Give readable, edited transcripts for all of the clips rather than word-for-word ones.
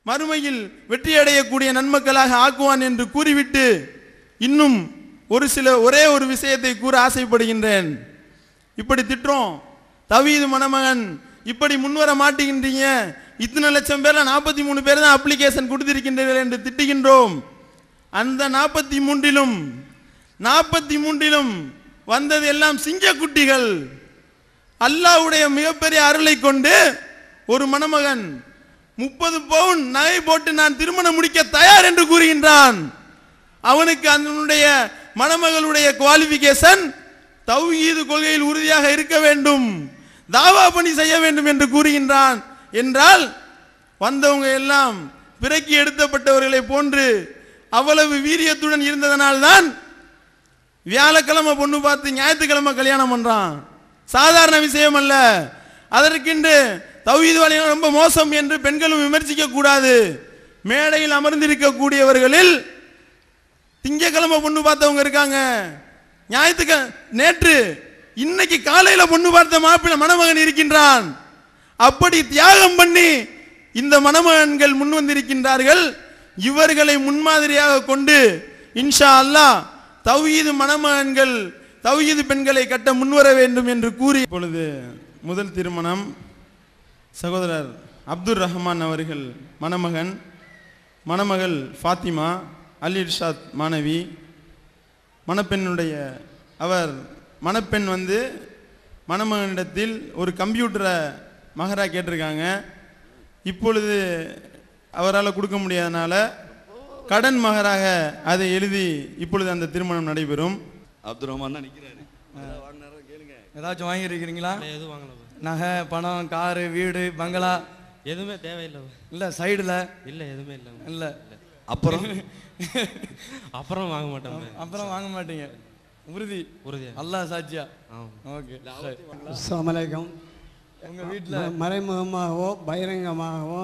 மறுமையில் வெற்றி அடையக்கூடிய நன்மக்களாக ஆக்குவான் என்று கூறிவிட்டு இன்னும் ஒரே ஒரு விஷயத்தை கூற ஆசைப்படுகின்றேன். இப்படி திட்டுறோம், தவீது மணமகன் இப்படி முன்வர மாட்டேங்கின்றீங்க, இத்தனை லட்சம் பேர்ல 43 பேர் தான் அப்ளிகேஷன் கொடுத்திருக்கின்றீர்கள் என்று திட்டுகின்றோம். அந்த 43லும் வந்தது எல்லாம் சிங்கக்குட்டிகள். அல்லாஹ்வுடைய மிகப்பெரிய அருளை கொண்டு ஒரு மணமகன் 30 பவுன் நகை போட்டு நான் திருமணம் முடிக்க தயார் என்று கூறுகின்றான். அவனுக்கு அதனுடைய மணமகளுடைய குவாலிஃபிகேஷன் தௌஹீது கொள்கையில் உறுதியாக இருக்க வேண்டும், தாவா பணி செய்ய வேண்டும் என்று கூறுகின்றான். என்றால் வந்தவங்க எல்லாம் பிறக்கி எடுத்தப்பட்டவர்களை போன்று அவ்வளவு வீரியத்துடன் இருந்ததனால்தான் வியாழக்கிழமை பொண்ணு பார்த்து ஞாயிற்றுக்கிழமை கல்யாணம் பண்றான். சாதாரண விஷயம் அல்ல. அதற்கென்று தௌஹீது வழிகள் ரொம்ப மோசம் என்று பெண்களும் விமர்சிக்க கூடாது. மேடையில் அமர்ந்திருக்கக்கூடியவர்களில் திங்கக்கிழமை பொண்ணு பார்த்தவங்க இருக்காங்க, நேற்று இன்னைக்கு காலையில பொண்ணு பார்த்த மாப்பிள்ளை மணமகன் இருக்கின்றான். அப்படி தியாகம் பண்ணி இந்த மணமகன்கள் முன் வந்திருக்கின்றார்கள். இவர்களை முன்மாதிரியாக கொண்டு இன்ஷா அல்லாஹ் தௌஹீது மணமகன்கள் தௌஹீது பெண்களை கட்ட முன்வர வேண்டும் என்று கூறி இப்பொழுது முதல் திருமணம் சகோதரர் அப்துல் ரஹ்மான் அவர்கள் மணமகன், மணமகள் ஃபாத்திமா, அல் இர்ஷாத் மாணவி. மணப்பெண்ணுடைய மணப்பெண் மணமகனிடத்தில் ஒரு கம்ப்யூட்டரை மகரா கேட்டிருக்காங்க. இப்பொழுது அவரால் கொடுக்க முடியாதனால கடன் மகராக அதை எழுதி இப்பொழுது அந்த திருமணம் நடைபெறும். அப்துல் ரஹ்மான் ஏதாச்சும் வாங்கியிருக்கிறீங்களா? எதுவும் வாங்கல. நகை, பணம், காரு, வீடு, பங்களா எதுவுமே தேவையில்லை. இல்லை சைடில் இல்லை எதுவுமே இல்லை. இல்லை அப்புறம் வாங்க மாட்டோம். அப்புறம் வாங்க மாட்டீங்க? உறுதி? உறுதியா? அல்லாஹ் சாட்சியா? ஓகே. அஸ்ஸலாமு அலைக்கும். உங்கள் வீட்டில் மறைமுகமாகவோ பகிரங்கமாகவோ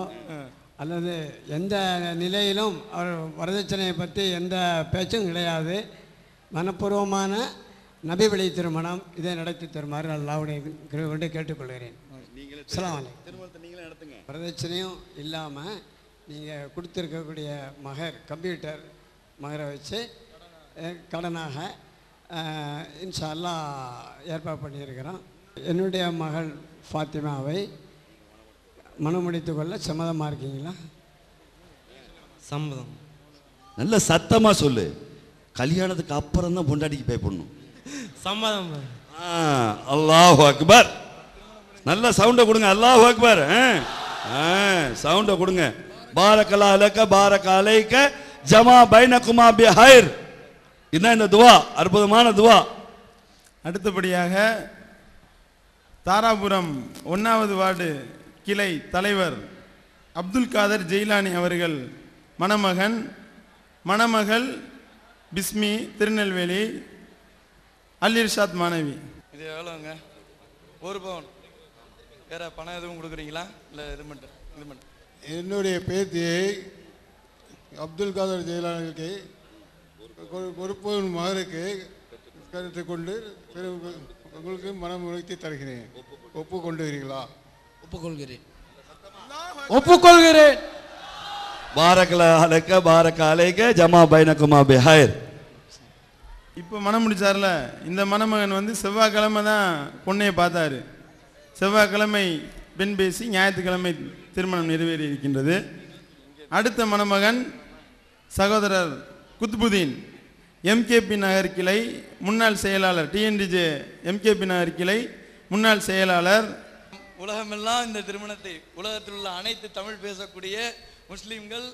அல்லது எந்த நிலையிலும் அவர் வரதட்சணையை பற்றி எந்த பேச்சும் கிடையாது. மனப்பூர்வமான நபி வழி திருமணம் இதை நடத்தி தருமாறு அல்லாஹ்வுடைய கிருபை கொண்டு கேட்டுக்கொள்கிறேன். அஸ்ஸலாமு அலைக்கும். வரதட்சணையும் இல்லாமல் நீங்கள் கொடுத்துருக்கக்கூடிய மகர் கம்ப்யூட்டர் மகரை வச்சு கடனாக இன்ஷா அல்லாஹ் ஏற்பாடு பண்ணியிருக்கிறோம். என்னுடைய மகள் ஃபாத்திமாவை மனம் முடித்துக் கொள்ள சம்மதமாக இருக்கீங்களா? சம்மதம். நல்ல சத்தமா சொல்லு. கல்யாணத்துக்கு அப்புறம் தான் பொண்டாட்டிக்கு பே பண்ணணும். சம்மதம். அல்லாஹு அக்பர். நல்ல சவுண்டை கொடுங்க. அல்லாஹு அக்பர். சவுண்டை கொடுங்க. பாரக்கல்லாஹு லக பாரக அலைக ஜமா பைனகுமா பிஹைர். இதான் இந்த துவா, அற்புதமான துவா. அடுத்தபடியாக தாராபுரம் 1வது வார்டு கிளை தலைவர் அப்துல் காதர் ஜெயிலானி அவர்கள் மணமகன், மணமகள் பிஸ்மி திருநெல்வேலி, அல் இர்ஷாத் மாணவி. இது எவ்வளோங்க? 1 பவுன். வேற பணம் எதுவும் கொடுக்குறீங்களா? இல்லை இது மட்டும்? என்னுடைய பேத்தியை அப்துல் காதர் ஜெயிலானிக்கு பொறுப்பு மகனுக்கு கருத்து கொண்டு உங்களுக்கு மனம் உழைத்து தருகிறேன். ஒப்புக்கொண்டுகிறீர்களா? ஒப்புக்கொள்கிறேன். பாரக்கல்லாஹு லக பாரக அலைக ஜமா பைனகுமா பிஹைர். இப்போ மனம் முடிச்சார்ல, இந்த மணமகன் செவ்வாய்க்கிழமை தான் பொண்ணையை பார்த்தாரு. செவ்வாய்க்கிழமை பெண் பேசி ஞாயிற்றுக்கிழமை திருமணம் நிறைவேறி இருக்கின்றது. அடுத்த மணமகன் சகோதரர் குத்புதீன், எம்கேபி நகர் கிளை முன்னாள் செயலாளர், டிஎன்டிஜே எம்கேபி நகர் கிளை முன்னாள் செயலாளர். உலகமெல்லாம் இந்த திருமணத்தை, உலகத்தில் உள்ள அனைத்து தமிழ் பேசக்கூடிய முஸ்லீம்கள்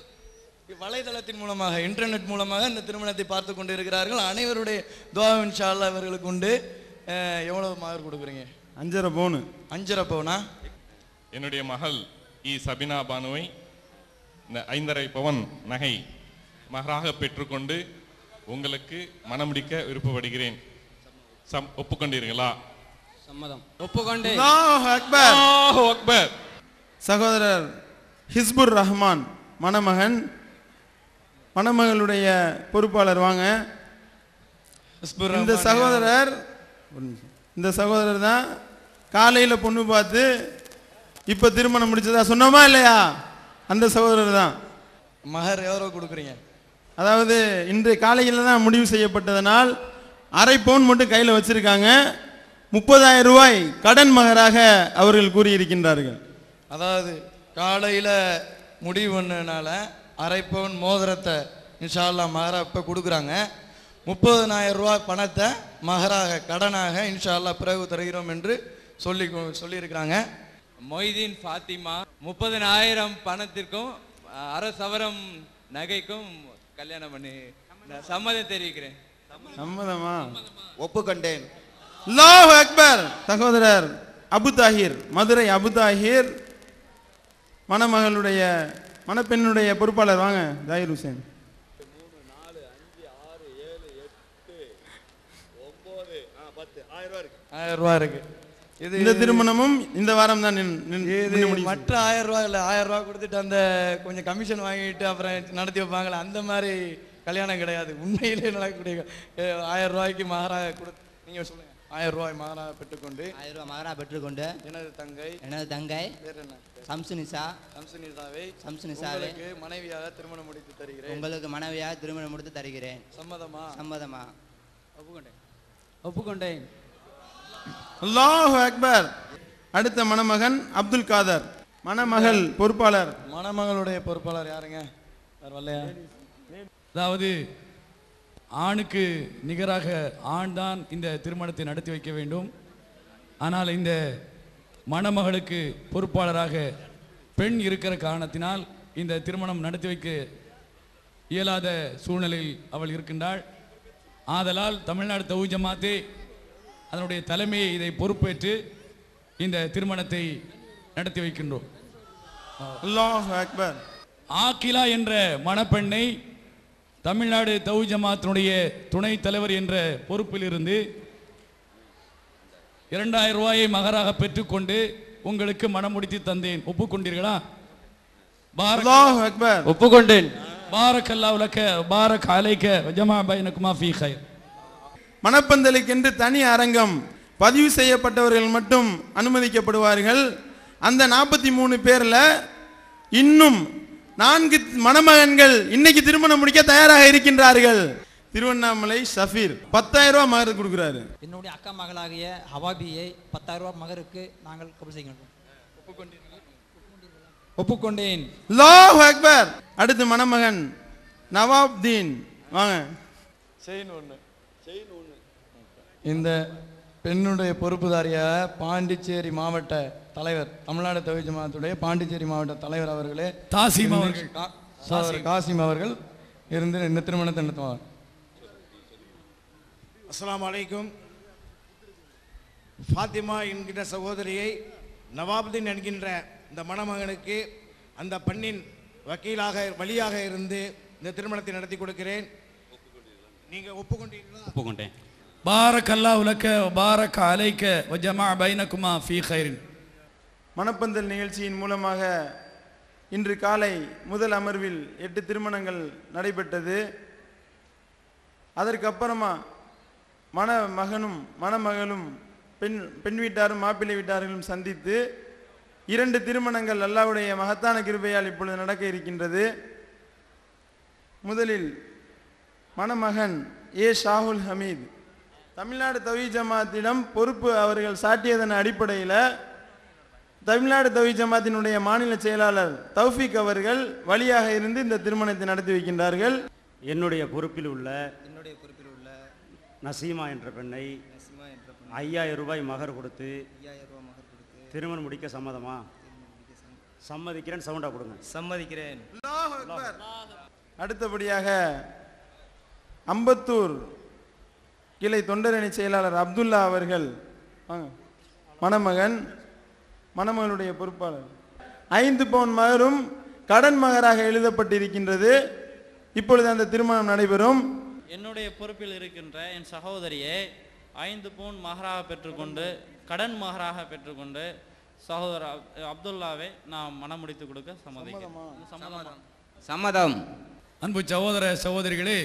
வலைதளத்தின் மூலமாக, இன்டர்நெட் மூலமாக இந்த திருமணத்தை பார்த்து கொண்டு இருக்கிறார்கள். அனைவருடைய துஆ இன்ஷா அல்லாஹ் இவர்களுக்கு உண்டு. எவ்வளவு மகர் கொடுக்குறீங்க? 5.5 பவுன். 5.5 பவுனா? என்னுடைய மகள் சபினா பானுவை 5.5 பவுன் நகை மகராக பெற்றுக்கொண்டு உங்களுக்கு மணமுடிக்க விருப்பப்படுகிறேன். ஒப்புக்கொண்டீர்களா? சம்மதம். ஒப்புக்கொண்டே. அல்லாஹு அக்பர். அல்லாஹு அக்பர். சகோதரர் ஹிஸ்புர் ரஹ்மான் மணமகன், மணமகளுடைய பொறுப்பாளர் வாங்க. இந்த சகோதரர் தான் காலையில் பொண்ணு பார்த்து இப்போ திருமணம் முடிச்சதா சொன்னோமா இல்லையா? அந்த சகோதரர் தான். மகர் எவ்வளோ கொடுக்குறீங்க? அதாவது இன்று காலையில் தான் முடிவு செய்யப்பட்டதனால் அரை பவுன் மட்டும் கையில் வச்சிருக்காங்க. 30,000 ரூபாய் கடன் மகராக அவர்கள் கூறியிருக்கின்றார்கள். அதாவது காலையில் முடிவு பண்ணனால அரை பவுன் மோதிரத்தை இன்ஷா அல்லாஹ் மகரா இப்போ கொடுக்குறாங்க. 30,000 ரூபாய் பணத்தை மகராக கடனாக இன்ஷா அல்லாஹ் பிறகு தருகிறோம் என்று சொல்லியிருக்கிறாங்க. மொய்தீன் ஃபாத்திமா 30,000 பணத்திற்கும் அரை சவரம் நகைக்கும் கல்யாணம் பண்ணி சம்மதம் தெரிவிக்கிறேன். சம்மதமா? ஒப்புக்கொண்டேன். அல்லாஹு அக்பர். சகோதரர் அபு தாஹிர், மதுரை அபு தாஹிர் மணமகளுடைய மணப்பெண்ணுடைய பொறுப்பாளர். வாங்க ஜாகிர் ஹுசேன். 1000 ரூபா இருக்கு. இந்த திருமணமும் இந்த வாரம் தான் மற்ற 1000 ரூபா இல்லை, 1000 ரூபா கொடுத்துட்டு அந்த கொஞ்சம் கமிஷன் வாங்கிட்டு அப்புறம் நடத்தி வைப்பாங்களே அந்த மாதிரி கல்யாணம் கிடையாது. உண்மையிலே நடக்கக்கூடிய 1000 ரூபாய்க்கு மகராக நீங்க சொல்லுங்க. 1000 ரூபாய் மகராக பெற்றுக்கொண்டு 1000 ரூபாய் மகராக பெற்றுக்கொண்டு எனது தங்கை வேற என்ன சம்சுனிசாவை மனைவியாக திருமணம் முடித்து தருகிறேன். உங்களுக்கு மனைவியாக திருமணம் முடித்து தருகிறேன். சம்மதமா? சம்மதமா. ஒப்புக்கொண்டேன். அல்லாஹு அக்பர். அடுத்த மணமகன் அப்துல் காதர், மணமகள் பொறுப்பாளர். மணமகளுடைய பொறுப்பாளர் யாருங்க? வரலையா? அதாவது ஆணுக்கு நிகராக ஆண் தான் இந்த திருமணத்தை நடத்தி வைக்க வேண்டும். ஆனால் இந்த மணமகளுக்கு பொறுப்பாளராக பெண் இருக்கிற காரணத்தினால் இந்த திருமணம் நடத்தி வைக்க இயலாத சூழ்நிலையில் அவள் இருக்கின்றாள். ஆதலால் தமிழ்நாடு தௌஹீத் ஜமாத்தே அதனுடைய தலைமையை இதை பொறுப்பேற்று இந்த திருமணத்தை நடத்தி வைக்கின்றோம். அல்லாஹு அக்பர். ஆக்கிலா என்ற மணப்பெண்ணை தமிழ்நாடு தௌஹீத் ஜமாத்தினுடைய துணை தலைவர் என்ற பொறுப்பில் இருந்து 2000 ரூபாயை மகராக பெற்றுக்கொண்டு உங்களுக்கு மனம் முடித்து தந்தேன். ஒப்புக்கொண்டீர்களா? அல்லாஹு அக்பர். ஒப்புக்கொண்டேன். பாரக்கல்லாஹு லக பாரக் அலைக வஜமா பைனகுமா ஃபீ கைர். மணப்பந்தலுக்கென்று தனி அரங்கம் பதிவு செய்யப்பட்டவர்கள் மட்டும் அனுமதிக்கப்படுவார்கள். அந்த 43 பேர்ல இன்னும் 4 மணமகன்கள் இன்னைக்கு திருமணம் முடிக்க தயாராக இருக்கின்றார்கள். திருவண்ணாமலை ஷஃபீர் 10,000 ரூபாய் மகர் கொடுக்கிறாரு. என்னுடைய அக்கா மகளாகிய ஹவாபியை 10,000 ரூபாய் மகருக்கு நாங்கள் கபூல் செய்கின்றோம். ஒப்புக்கொண்டேன். அல்லாஹு அக்பர். அடுத்து மணமகன் நவாப்தீன். வாங்க. இந்த பெண்ணுடைய பொறுப்புதாரியாக பாண்டிச்சேரி மாவட்ட தலைவர், தமிழ்நாடு தௌஹீத் ஜமாத்துடைய பாண்டிச்சேரி மாவட்ட தலைவர் அவர்களே தாசிம் அவர்கள், காசிம் அவர்கள் இருந்து இந்த திருமணத்தை நடத்துவார். அஸ்ஸலாமு அலைக்கும். ஃபாத்திமா என்கின்ற சகோதரியை நவாபுதீன் என்கின்ற இந்த மணமகனுக்கு அந்த பெண்ணின் வழியாக இருந்து இந்த திருமணத்தை நடத்தி கொடுக்கிறேன். நீங்க ஒப்புக்கொண்டீர்களா? ஒப்புக்கொண்டேன். பாரக்கல்லாஹு லக பாரக் அலைக வஜமா பைனகுமா ஃபீ கைர். மணப்பந்தல் நிகழ்ச்சியின் மூலமாக இன்று காலை முதல் அமர்வில் 8 திருமணங்கள் நடைபெற்றது. அதற்கு அப்புறமா மணமகனும் மணமகளும் பெண் வீட்டாரும் மாப்பிள்ளை வீட்டார்களும் சந்தித்து 2 திருமணங்கள் அல்லாஹ்வுடைய மகத்தான கிருபையால் இப்பொழுது நடக்க இருக்கின்றது. முதலில் மணமகன் ஏ ஷாஹுல் ஹமீத் தமிழ்நாடு தௌஹீத் ஜமாத்திடம் பொறுப்பு அவர்கள் சாட்டியதன் அடிப்படையில் தமிழ்நாடு தௌஹீத் ஜமாத்தினுடைய மாநில செயலாளர் தௌஃபீக் அவர்கள் வழியாக இருந்து இந்த திருமணத்தை நடத்தி வைக்கின்றார்கள். என்னுடைய பொறுப்பில் உள்ள நசீமா என்ற பெண்ணை 5000 ரூபாய் மகர் கொடுத்து திருமணம் முடிக்க சம்மதமா? சம்மதிக்கிறேன். சவுண்டா கொடுங்க. சம்மதிக்கிறேன். அடுத்தபடியாக அம்பத்தூர் கிளை தொண்டரணி செயலாளர் அப்துல்லா அவர்கள் மணமகன் மணமகளுடைய பொறுப்பாளர். 5 பவுன் மகரும் கடன் மகராக எழுதப்பட்டிருக்கின்றது. இப்பொழுது அந்த திருமணம் நடைபெறும். என்னுடைய பொறுப்பில் இருக்கின்ற என் சகோதரியை 5 பவுன் மகராக பெற்றுக்கொண்டு கடன் மகராக பெற்றுக்கொண்டு சகோதரர் அப்துல்லாவை நாம் மனம் முடித்து கொடுக்க சம்மதிக்கிறேன். சம்மதம். அன்பு சகோதர சகோதரிகளே,